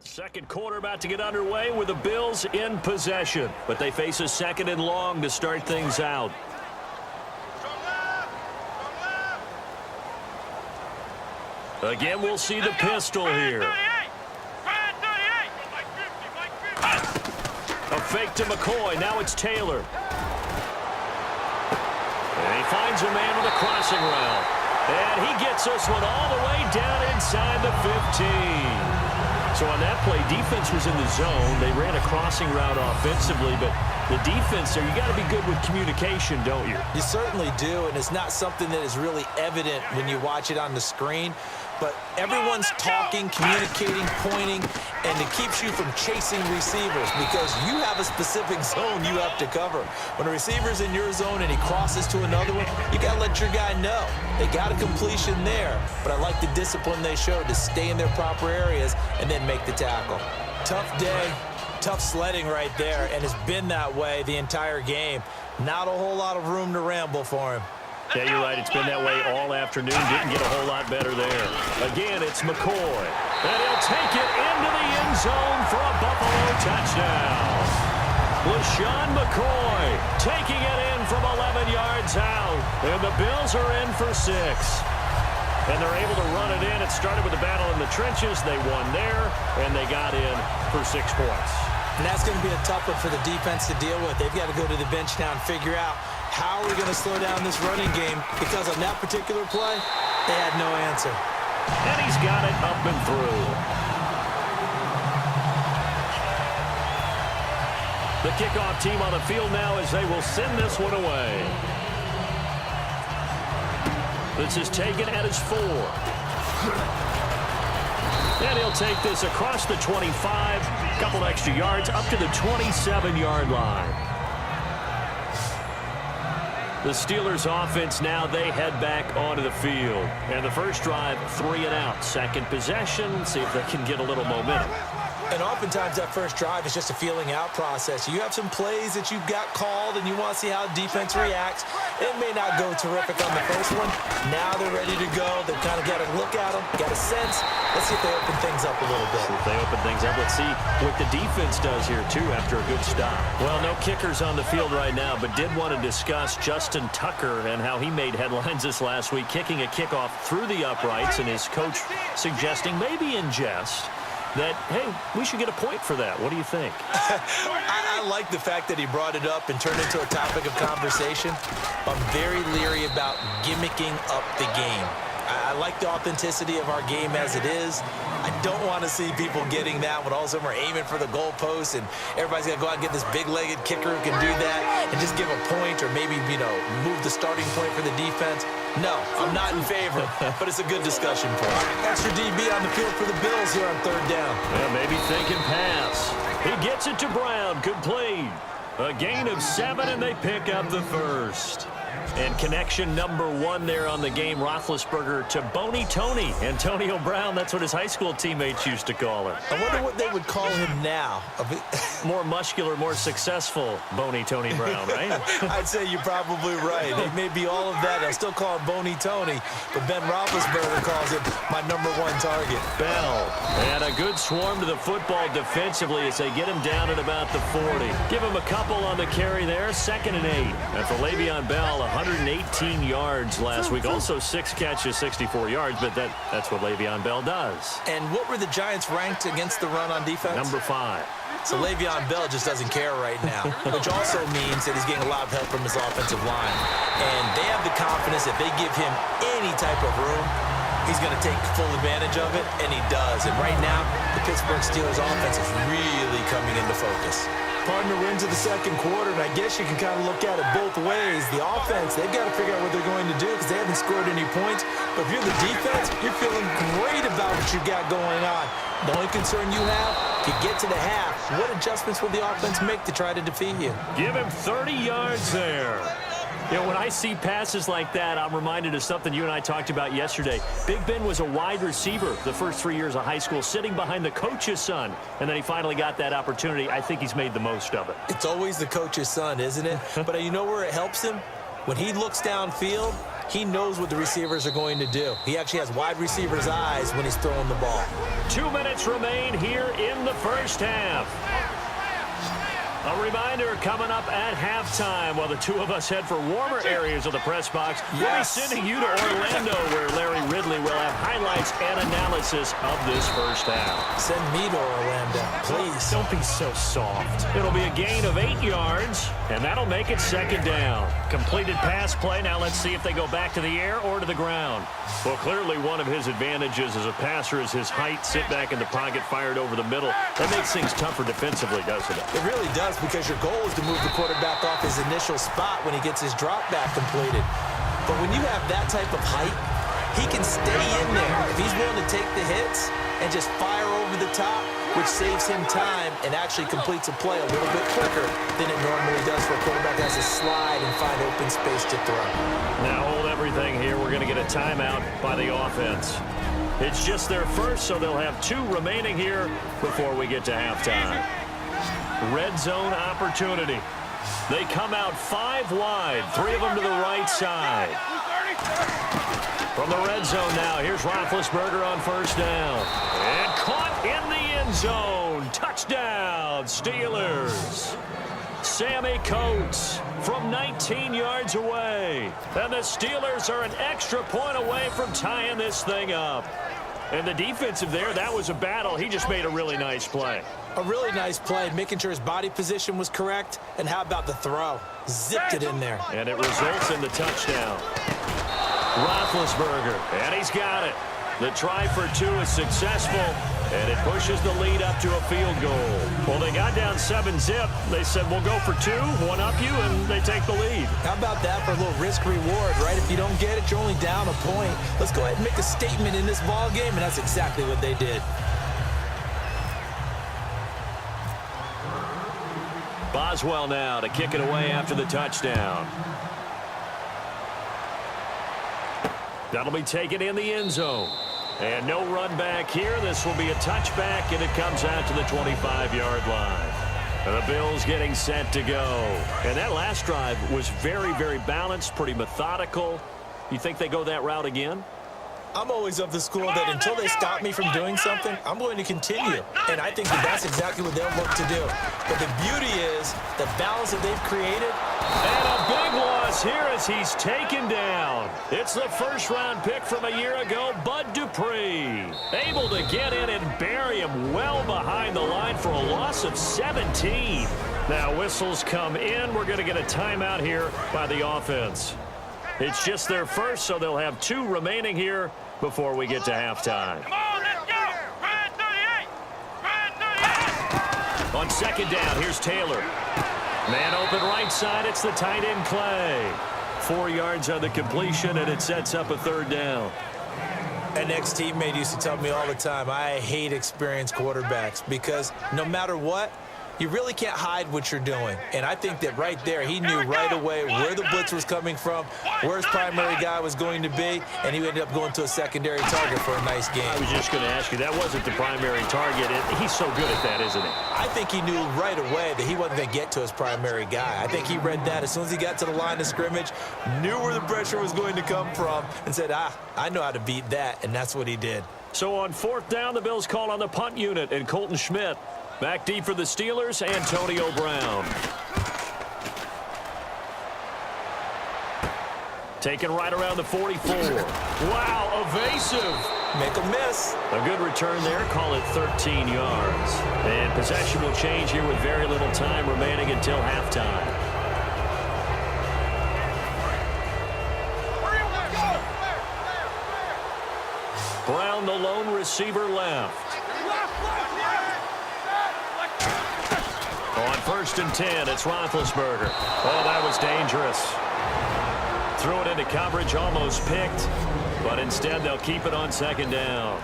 Second quarter about to get underway with the Bills in possession. But they face a second and long to start things out. Again, we'll see the pistol here. A fake to McCoy. Now it's Taylor. And he finds a man with a crossing route. And he gets this one all the way down inside the 15. So on that play, defense was in the zone. They ran a crossing route offensively, but the defense there, you got to be good with communication, don't you? You certainly do, and it's not something that is really evident when you watch it on the screen. But everyone's talking, communicating, pointing, and it keeps you from chasing receivers because you have a specific zone you have to cover. When a receiver's in your zone and he crosses to another one, you got to let your guy know. They got a completion there, but I like the discipline they showed to stay in their proper areas and then make the tackle. Tough day, tough sledding right there, and it's been that way the entire game. Not a whole lot of room to ramble for him. Yeah, you're right. It's been that way all afternoon. Didn't get a whole lot better there. Again, it's McCoy. And he'll take it into the end zone for a Buffalo touchdown. LaShawn McCoy taking it in from 11 yards out. And the Bills are in for 6. And they're able to run it in. It started with a battle in the trenches. They won there, and they got in for 6 points. And that's going to be a tough one for the defense to deal with. They've got to go to the bench now and figure out how are we going to slow down this running game, because on that particular play, they had no answer. And he's got it up and through. The kickoff team on the field now as they will send this one away. This is taken at his 4. And he'll take this across the 25, couple extra yards, up to the 27-yard line. The Steelers offense now, they head back onto the field. And the first drive, 3 and out. Second possession, see if they can get a little momentum. And oftentimes that first drive is just a feeling out process. You have some plays that you've got called and you want to see how defense reacts. It may not go terrific on the first one. Now they're ready to go. They've kind of got to look at them, got a sense. Let's see if they open things up a little bit. See if they open things up. Let's see what the defense does here, too, after a good stop. Well, no kickers on the field right now, but did want to discuss Justin Tucker and how he made headlines this last week, kicking a kickoff through the uprights, and his coach suggesting, maybe in jest, that, hey, we should get a point for that. What do you think? I like the fact that he brought it up and turned it into a topic of conversation. I'm very leery about gimmicking up the game. I like the authenticity of our game as it is. I don't want to see people getting that when all of a sudden we're aiming for the goalpost and everybody's got to go out and get this big-legged kicker who can do that and just give a point or maybe, move the starting point for the defense. No, I'm not in favor, but it's a good discussion point. Extra DB on the field for the Bills here on 3rd down. Yeah, maybe thinking pass. He gets it to Brown. Complete. A gain of 7, and they pick up the first. And connection number 1 there on the game, Roethlisberger to Boney Tony. Antonio Brown, that's what his high school teammates used to call him. I wonder what they would call him now. More muscular, more successful Boney Tony Brown, right? I'd say you're probably right. They may be all of that. I'll still call him Boney Tony, but Ben Roethlisberger calls him my number 1 target. Bell. And a good swarm to the football defensively as they get him down at about the 40. Give him a couple on the carry there, 2nd and 8. And for Le'Veon Bell, 118 yards last week. Also 6 catches, 64 yards, but that's what Le'Veon Bell does. And what were the Giants ranked against the run on defense? Number 5. So Le'Veon Bell just doesn't care right now, which also means that he's getting a lot of help from his offensive line. And they have the confidence that they give him any type of room, he's going to take full advantage of it, and he does. And right now, the Pittsburgh Steelers offense is really coming into focus. Partner wins of the second quarter, and I guess you can kind of look at it both ways. The offense, they've got to figure out what they're going to do because they haven't scored any points. But if you're the defense, you're feeling great about what you got going on. The only concern you have, if you get to the half, what adjustments will the offense make to try to defeat you? Give him 30 yards there. When I see passes like that, I'm reminded of something you and I talked about yesterday. Big Ben was a wide receiver the first 3 years of high school, sitting behind the coach's son, and then he finally got that opportunity. I think he's made the most of it. It's always the coach's son, isn't it? But you know where it helps him? When he looks downfield, he knows what the receivers are going to do. He actually has wide receivers' eyes when he's throwing the ball. 2 minutes remain here in the first half. A reminder coming up at halftime while the two of us head for warmer areas of the press box. Yes. We'll be sending you to Orlando where Larry Ridley will have highlights and analysis of this first half. Send me to Orlando, please. Don't be so soft. It'll be a gain of 8 yards, and that'll make it second down. Completed pass play. Now let's see if they go back to the air or to the ground. Well, clearly one of his advantages as a passer is his height. Sit back in the pocket, fired over the middle. That makes things tougher defensively, doesn't it? It really does, because your goal is to move the quarterback off his initial spot when he gets his drop back completed. But when you have that type of height, he can stay in there if he's willing to take the hits and just fire over the top, which saves him time and actually completes a play a little bit quicker than it normally does for a quarterback that has to slide and find open space to throw. Now hold everything here. We're going to get a timeout by the offense. It's just their first, so they'll have 2 remaining here before we get to halftime. Red zone opportunity. They come out 5 wide, 3 of them to the right side. From the red zone now, here's Roethlisberger on first down. And caught in the end zone. Touchdown, Steelers. Sammy Coates from 19 yards away. And the Steelers are an extra point away from tying this thing up. And the defensive there, that was a battle. He just made a really nice play. A really nice play, making sure his body position was correct. And how about the throw? Zipped it in there. And it results in the touchdown. Roethlisberger, and he's got it. The try for 2 is successful, and it pushes the lead up to a field goal. Well, they got down 7-zip. They said, we'll go for 2, one up you, and they take the lead. How about that for a little risk-reward, right? If you don't get it, you're only down a point. Let's go ahead and make a statement in this ball game, and that's exactly what they did. Boswell now to kick it away after the touchdown. That'll be taken in the end zone. And no run back here. This will be a touchback, and it comes out to the 25-yard line. And the Bills getting set to go. And that last drive was very, very balanced, pretty methodical. You think they go that route again? I'm always of the school that until they stop me from doing something, I'm going to continue. And I think that that's exactly what they'll look to do. But the beauty is the balance that they've created. And a big loss here as he's taken down. It's the first-round pick from a year ago, Bud Dupree. Able to get in and bury him well behind the line for a loss of 17. Now whistles come in. We're going to get a timeout here by the offense. It's just their first, so they'll have 2 remaining here before we get to halftime. Come on, let's go! Red 38! Red 38! On second down, here's Taylor. Man open right side, it's the tight end Clay. 4 yards on the completion, and it sets up a third down. An ex-teammate used to tell me all the time, I hate experienced quarterbacks because no matter what, you really can't hide what you're doing. And I think that right there, he knew right away where the blitz was coming from, where his primary guy was going to be, and he ended up going to a secondary target for a nice game. I was just going to ask you, that wasn't the primary target. He's so good at that, isn't he? I think he knew right away that he wasn't going to get to his primary guy. I think he read that as soon as he got to the line of scrimmage, knew where the pressure was going to come from, and said, I know how to beat that, and that's what he did. So on fourth down, the Bills call on the punt unit, and Colton Schmidt. Back deep for the Steelers, Antonio Brown. Taken right around the 44. Wow, evasive. Make a miss. A good return there, call it 13 yards. And possession will change here with very little time remaining until halftime. Brown, the lone receiver, left. On first and 10, it's Roethlisberger. Oh, that was dangerous. Threw it into coverage, almost picked, but instead they'll keep it on second down.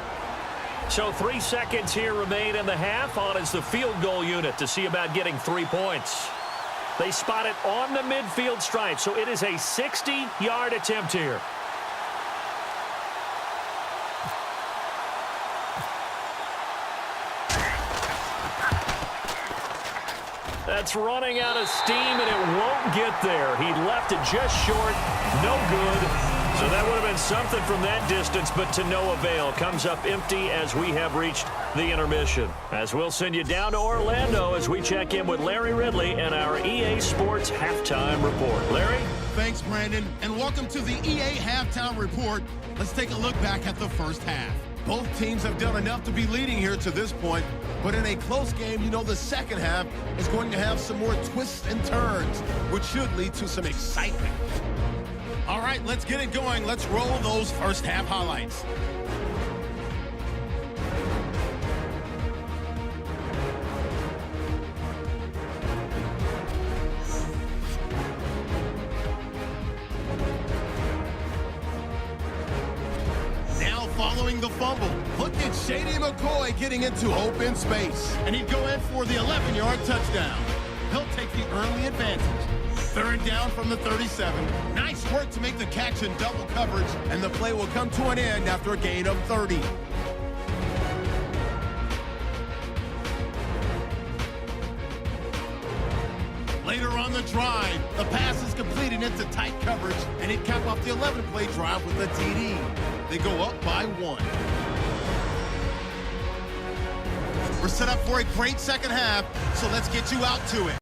So 3 seconds here remain in the half. On is the field goal unit to see about getting 3 points. They spot it on the midfield stripe, so it is a 60-yard attempt here. That's running out of steam, and it won't get there. He left it just short. No good. So that would have been something from that distance, but to no avail. Comes up empty as we have reached the intermission. As we'll send you down to Orlando as we check in with Larry Ridley and our EA Sports Halftime Report. Larry? Thanks, Brandon, and welcome to the EA Halftime Report. Let's take a look back at the first half. Both teams have done enough to be leading here to this point, but in a close game, you know the second half is going to have some more twists and turns, which should lead to some excitement. All right, let's get it going. Let's roll those first half highlights. Following the fumble, look at Shady McCoy getting into open space, and he'd go in for the 11-yard touchdown. He'll take the early advantage. Third down from the 37. Nice work to make the catch in double coverage, and the play will come to an end after a gain of 30. Later on the drive, the pass is completed into tight coverage, and he'd cap off the 11-play drive with a TD. They go up by 1. We're set up for a great second half, so let's get you out to it.